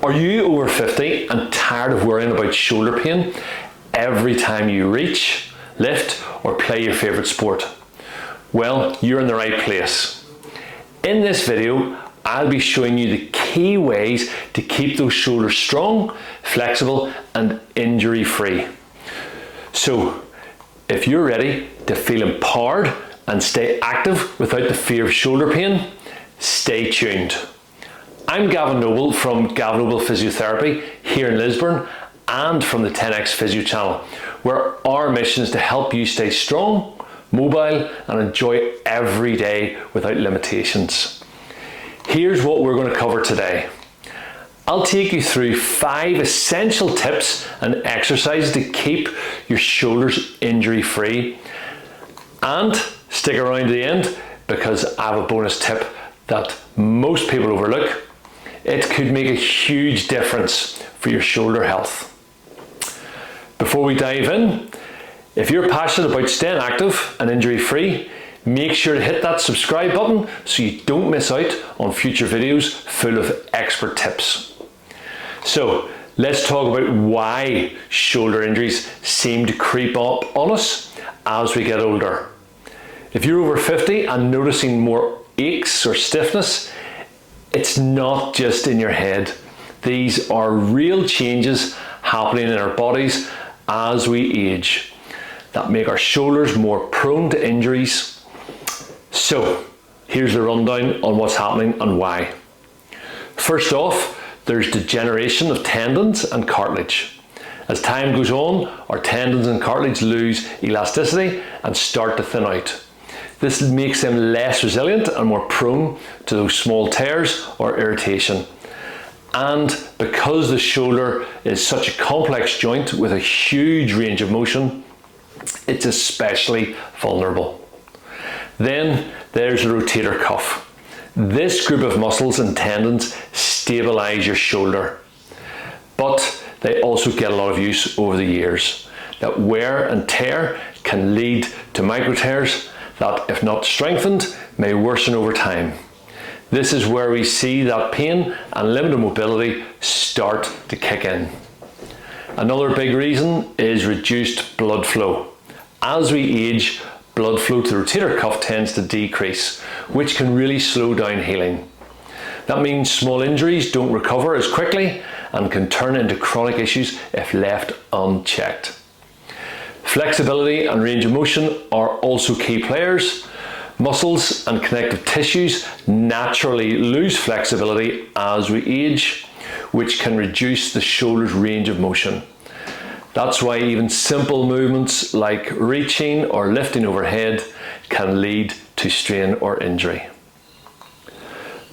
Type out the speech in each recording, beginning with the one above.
Are you over 50 and tired of worrying about shoulder pain every time you reach, lift, or play your favorite sport? Well, you're in the right place. In this video, I'll be showing you the key ways to keep those shoulders strong, flexible, and injury-free. So, if you're ready to feel empowered and stay active without the fear of shoulder pain, stay tuned. I'm Gavin Noble from Gavin Noble Physiotherapy here in Lisburn and from the 10X Physio channel, where our mission is to help you stay strong, mobile, and enjoy every day without limitations. Here's what we're going to cover today. I'll take you through 5 essential tips and exercises to keep your shoulders injury-free. And stick around to the end because I have a bonus tip that most people overlook. It could make a huge difference for your shoulder health. Before we dive in, if you're passionate about staying active and injury-free, make sure to hit that subscribe button so you don't miss out on future videos full of expert tips. So let's talk about why shoulder injuries seem to creep up on us as we get older. If you're over 50 and noticing more aches or stiffness, it's not just in your head. These are real changes happening in our bodies as we age that make our shoulders more prone to injuries. So here's the rundown on what's happening and why. First off, there's degeneration of tendons and cartilage. As time goes on, our tendons and cartilage lose elasticity and start to thin out. This makes them less resilient and more prone to those small tears or irritation. And because the shoulder is such a complex joint with a huge range of motion, it's especially vulnerable. Then there's the rotator cuff. This group of muscles and tendons stabilize your shoulder, but they also get a lot of use over the years. That wear and tear can lead to micro tears that, if not strengthened, may worsen over time. This is where we see that pain and limited mobility start to kick in. Another big reason is reduced blood flow. As we age, blood flow to the rotator cuff tends to decrease, which can really slow down healing. That means small injuries don't recover as quickly and can turn into chronic issues if left unchecked. Flexibility and range of motion are also key players. Muscles and connective tissues naturally lose flexibility as we age, which can reduce the shoulder's range of motion. That's why even simple movements like reaching or lifting overhead can lead to strain or injury.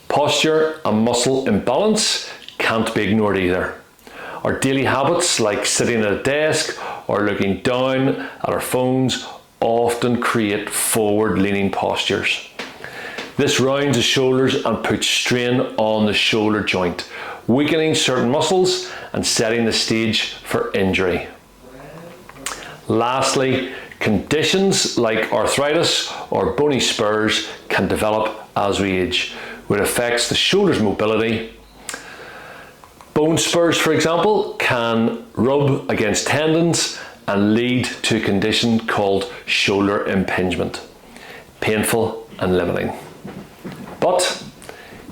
Posture and muscle imbalance can't be ignored either. Our daily habits like sitting at a desk or looking down at our phones often create forward-leaning postures. This rounds the shoulders and puts strain on the shoulder joint, weakening certain muscles and setting the stage for injury. Lastly, conditions like arthritis or bony spurs can develop as we age, which affects the shoulder's mobility. Bone spurs, for example, can rub against tendons and lead to a condition called shoulder impingement. Painful and limiting. But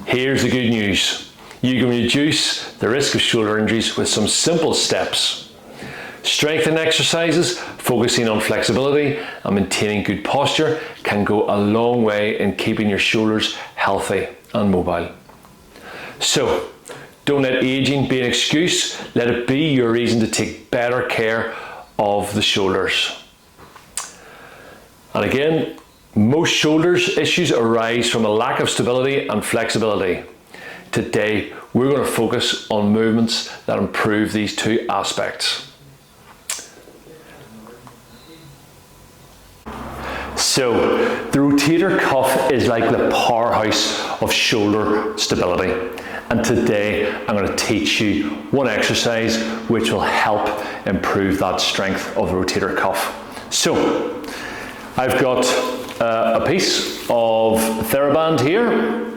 here's the good news. You can reduce the risk of shoulder injuries with some simple steps. Strengthening exercises, focusing on flexibility and maintaining good posture can go a long way in keeping your shoulders healthy and mobile. So, don't let aging be an excuse. Let it be your reason to take better care of the shoulders. And again, most shoulders issues arise from a lack of stability and flexibility. Today, we're going to focus on movements that improve these two aspects. So, the rotator cuff is like the powerhouse of shoulder stability. And today I'm going to teach you one exercise which will help improve that strength of the rotator cuff. So, I've got a piece of TheraBand here,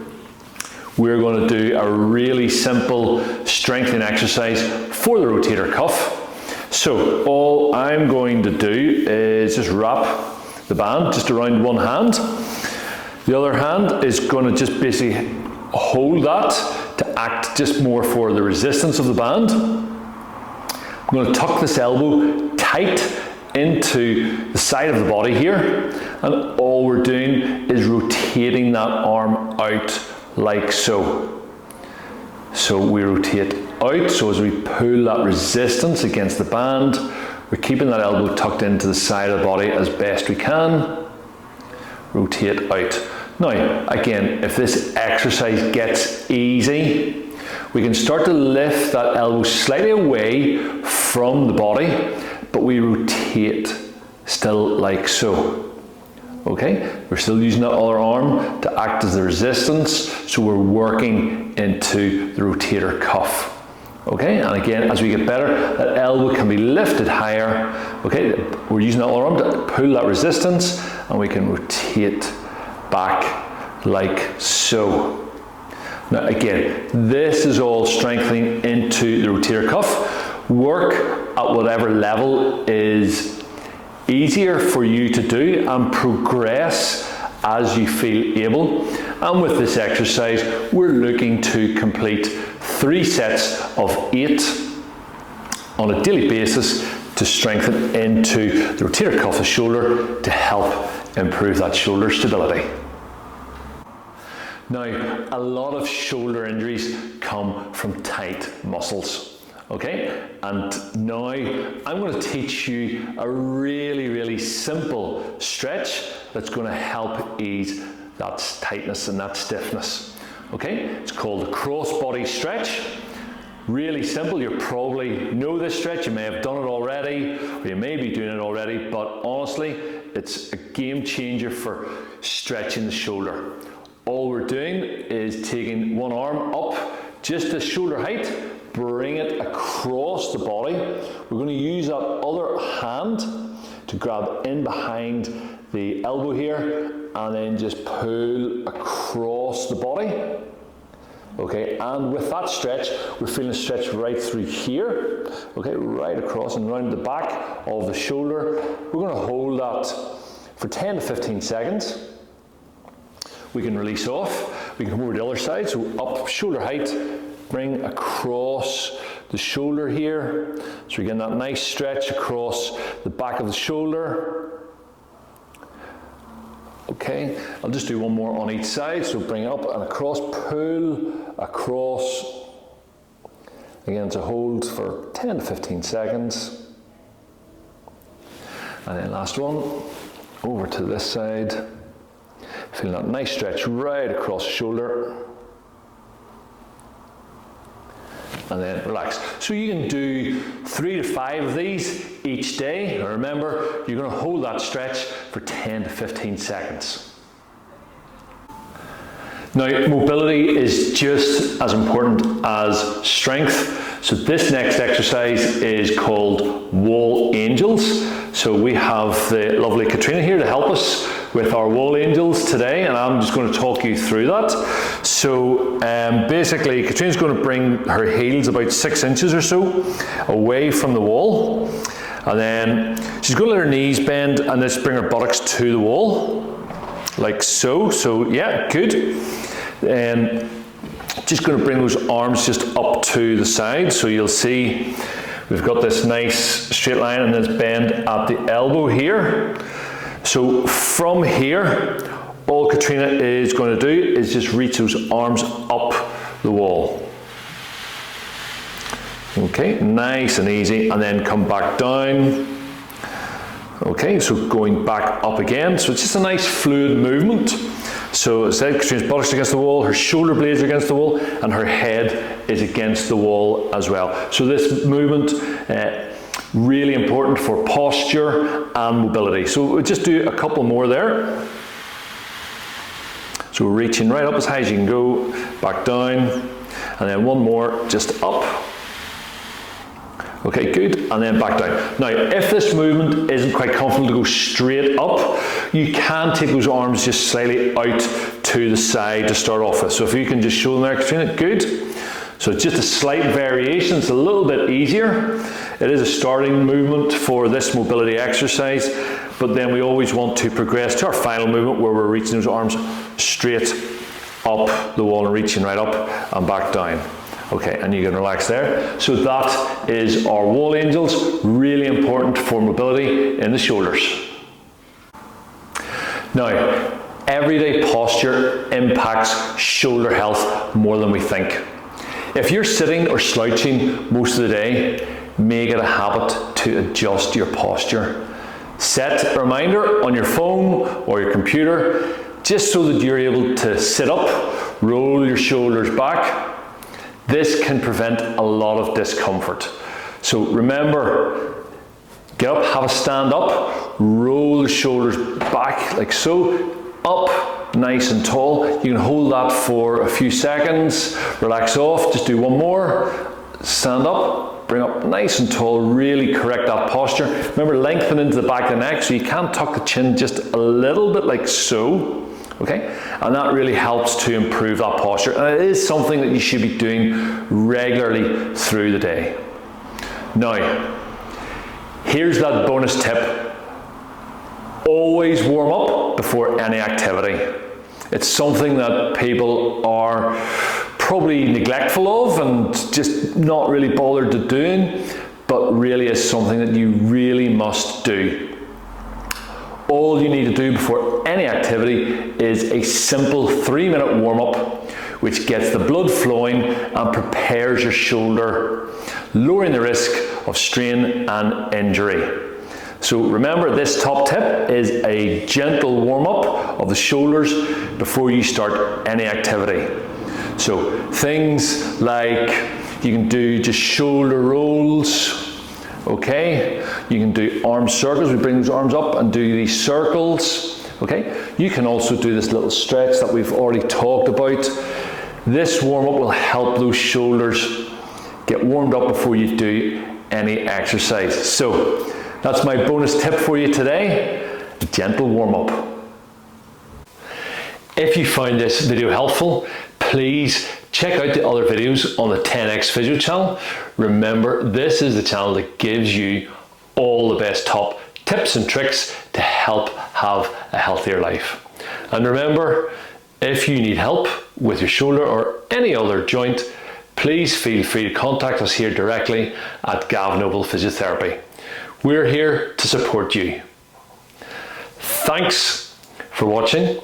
we're going to do a really simple strengthening exercise for the rotator cuff. So all I'm going to do is just wrap the band just around one hand. The other hand is going to just basically hold that to act just more for the resistance of the band. I'm going to tuck this elbow tight into the side of the body here, and all we're doing is rotating that arm out like so. So we rotate out, so as we pull that resistance against the band, we're keeping that elbow tucked into the side of the body as best we can. Rotate out. Now, again, if this exercise gets easy, we can start to lift that elbow slightly away from the body, but we rotate still like so. Okay, we're still using that other arm to act as the resistance, so we're working into the rotator cuff. Okay, and again, as we get better, that elbow can be lifted higher. Okay, we're using that other arm to pull that resistance, and we can rotate back like so. Now again, this is all strengthening into the rotator cuff. Work at whatever level is easier for you to do and progress as you feel able. And with this exercise, we're looking to complete 3 sets of 8 on a daily basis to strengthen into the rotator cuff of the shoulder to help improve that shoulder stability. Now, a lot of shoulder injuries come from tight muscles. Okay, and now I'm going to teach you a really simple stretch that's going to help ease that tightness and that stiffness. Okay, it's called the cross-body stretch. Really simple. You probably know this stretch. You may have done it already, or you may be doing it already, but honestly, it's a game changer for stretching the shoulder. All we're doing is taking one arm up just to shoulder height, bring it across the body. We're going to use that other hand to grab in behind the elbow here and then just pull across the body. Okay, and with that stretch, we're feeling a stretch right through here. Okay, right across and round the back of the shoulder. We're going to hold that for 10 to 15 seconds. We can release off. We can come over to the other side, so up shoulder height, bring across the shoulder here. So we get that nice stretch across the back of the shoulder. Okay, I'll just do one more on each side. So bring it up and across, pull across. Again, to hold for 10 to 15 seconds. And then last one, over to this side. Feeling that nice stretch right across the shoulder. And then relax. So you can do 3 to 5 of these each day. And remember, you're going to hold that stretch for 10 to 15 seconds. Now, mobility is just as important as strength. So this next exercise is called wall angels. So we have the lovely Katrina here to help us with our wall angels today, and I'm just going to talk you through that. So basically, Katrina's going to bring her heels about 6 inches or so away from the wall, and then she's going to let her knees bend and let's bring her buttocks to the wall, like so. So yeah, good. And just going to bring those arms just up to the side, so you'll see we've got this nice straight line and this bend at the elbow here. So from here, all Katrina is going to do is just reach those arms up the wall. Okay, nice and easy, and then come back down. Okay, so going back up again. So it's just a nice fluid movement. So as I said, Katrina's buttocks against the wall, her shoulder blades are against the wall, and her head is against the wall as well. So this movement, really important for posture and mobility. So we'll just do a couple more there. So we're reaching right up as high as you can go, back down, and then one more just up. Okay, good, and then back down. Now, if this movement isn't quite comfortable to go straight up, you can take those arms just slightly out to to the side to start off with. So if you can just show them there, Katrina, good. So it's just a slight variation, it's a little bit easier. It is a starting movement for this mobility exercise, but then we always want to progress to our final movement where we're reaching those arms straight up the wall and reaching right up and back down. Okay, and you can relax there. So that is our wall angels, really important for mobility in the shoulders. Now, everyday posture impacts shoulder health more than we think. If you're sitting or slouching most of the day, make it a habit to adjust your posture. Set a reminder on your phone or your computer, just so that you're able to sit up, roll your shoulders back. This can prevent a lot of discomfort. So remember, get up, have a stand up, roll the shoulders back like so, up, nice and tall. You can hold that for a few seconds, relax off, just do one more, stand up, bring up nice and tall, really correct that posture. Remember, lengthen into the back of the neck so you can tuck the chin just a little bit like so. Okay, and that really helps to improve that posture. And it is something that you should be doing regularly through the day. Now, here's that bonus tip. Always warm up before any activity. It's something that people are probably neglectful of and just not really bothered to doing, but really is something that you really must do. All you need to do before any activity is a simple 3-minute warm-up, which gets the blood flowing and prepares your shoulder, lowering the risk of strain and injury. So remember, this top tip is a gentle warm-up of the shoulders before you start any activity. So things like you can do just shoulder rolls. Okay, you can do arm circles. We bring those arms up and do these circles. Okay, you can also do this little stretch that we've already talked about. This warm-up will help those shoulders get warmed up before you do any exercise. So that's my bonus tip for you today, a gentle warm-up. If you found this video helpful, please check out the other videos on the 10X Physio channel. Remember, this is the channel that gives you all the best top tips and tricks to help have a healthier life. And remember, if you need help with your shoulder or any other joint, please feel free to contact us here directly at Gav Noble Physiotherapy. We're here to support you. Thanks for watching.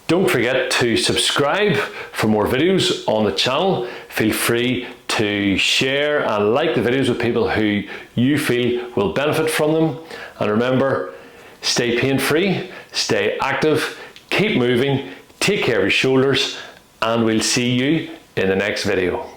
Don't forget to subscribe for more videos on the channel. Feel free to share and like the videos with people who you feel will benefit from them. And remember, stay pain-free, stay active, keep moving, take care of your shoulders, and we'll see you in the next video.